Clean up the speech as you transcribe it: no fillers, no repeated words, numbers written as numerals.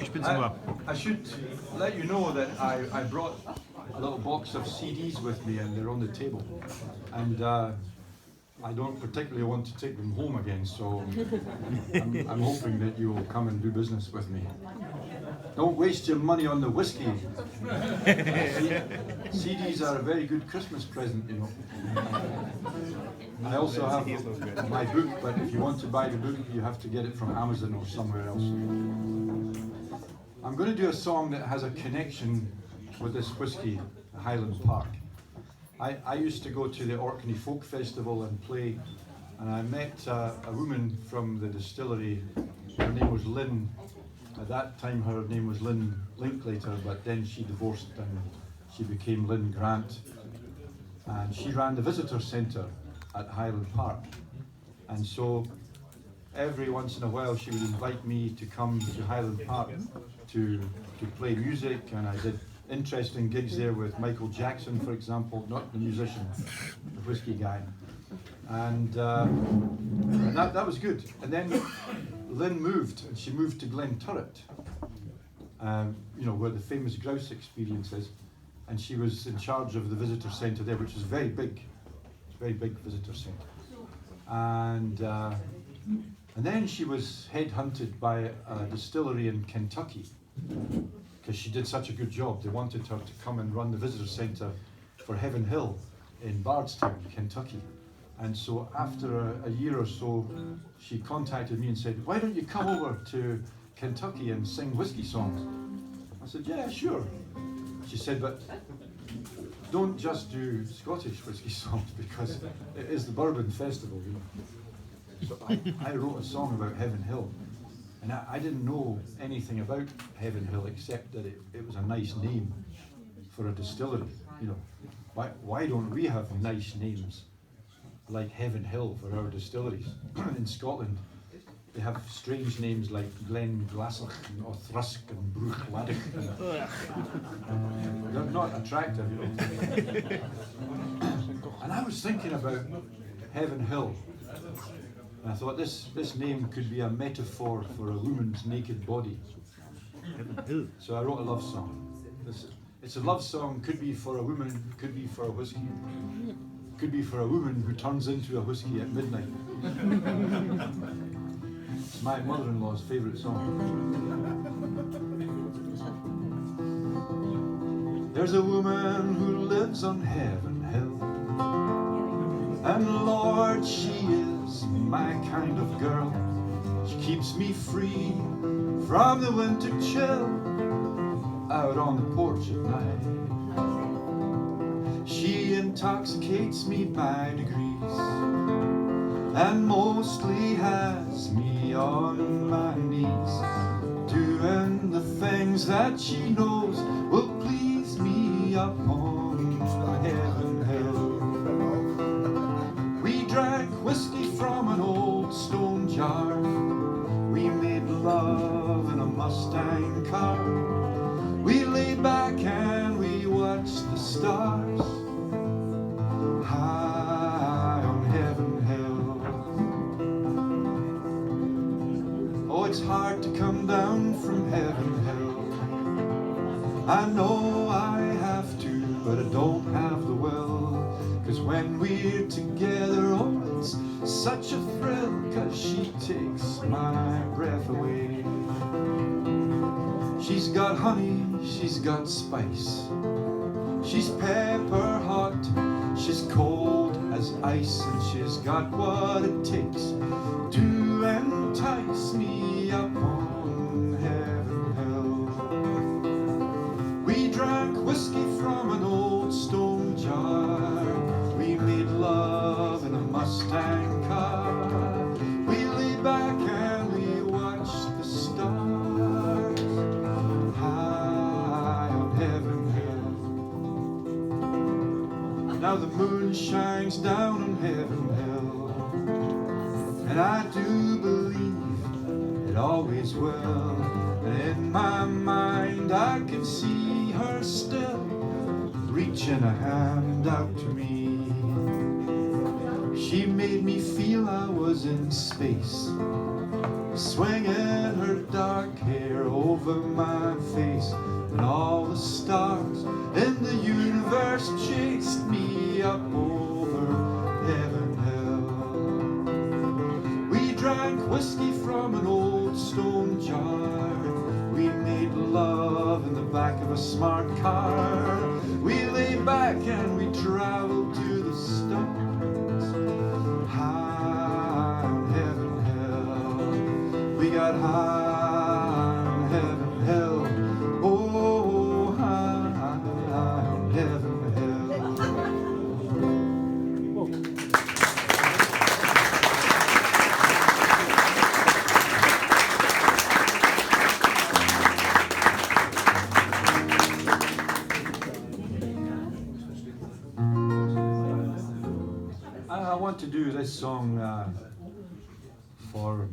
Ich bin super. I should let you know that I brought a little box of CDs with me and they're on the table. And I don't particularly want to take them home again, so I'm hoping that you will come and do business with me. Don't waste your money on the whiskey. CDs are a very good Christmas present, you know. I also have my book, but if you want to buy the book, you have to get it from Amazon or somewhere else. I'm going to do a song that has a connection with this whiskey, Highland Park. I used to go to the Orkney Folk Festival and play, and I met a woman from the distillery. Her name was Lynn. At that time her name was Lynn Linklater, but then she divorced and she became Lynn Grant. And she ran the visitor centre at Highland Park. And so every once in a while she would invite me to come to Highland Park to play music, and I did interesting gigs there with Michael Jackson, for example, not the musician, the whiskey guy. And that was good. And then Lynn moved, and she moved to Glenturret, you know, where the famous grouse experience is. And she was in charge of the visitor centre there, which is very big. It's a very big visitor centre. And then she was headhunted by a distillery in Kentucky, because she did such a good job. They wanted her to come and run the visitor centre for Heaven Hill in Bardstown, Kentucky. And so after a year or so, she contacted me and said, "Why don't you come over to Kentucky and sing whiskey songs?" I said, "Yeah, sure." She said, "But don't just do Scottish whiskey songs, because it is the Bourbon Festival, you know." So I wrote a song about Heaven Hill. And I didn't know anything about Heaven Hill except that it was a nice name for a distillery. You know, why don't we have nice names like Heaven Hill for our distilleries? In Scotland, they have strange names like Glen Glassach and Othrusk and Bruchladich. They're not attractive, you know. And I was thinking about Heaven Hill. And I thought this name could be a metaphor for a woman's naked body. So I wrote a love song. It's a love song, could be for a woman, could be for a whiskey, could be for a woman who turns into a whiskey at midnight. It's my mother-in-law's favourite song. There's a woman who lives on Heaven Hill, and Lord, she is my kind of girl. She keeps me free from the winter chill out on the porch at night. She intoxicates me by degrees and mostly has me on my knees, doing the things that she knows will please me up on Heaven Hill. We drank whiskey from an old stone jar. We made love in a Mustang car. We lay back and we watched the stars high on Heaven Hill. Oh, it's hard to come down from Heaven Hill. I know I have to, but I don't have the will. 'Cause when we're together, oh, it's such a thrill, 'cause she takes my breath away. She's got honey, she's got spice, she's pepper hot, she's cold as ice, and she's got what it takes to entice me up on Heaven Hill. We drank whiskey from an old stone jar. We made love in a Mustang car. We lay back and we watched the stars high on Heaven Hill. Now the moon shines down on Heaven Hill, and I do believe it always will. And in my mind I can see her still, reaching a hand out to me. She made me feel I was in space, swinging her dark hair over over my face, and all the stars in the universe chased me up over heaven, hell. We drank whiskey from an old stone jar. We made love in the back of a smart car. We lay back and we traveled to the stars. High on heaven, hell. We got high on heaven, hell. Oh, high on heaven, hell. I want to do this song for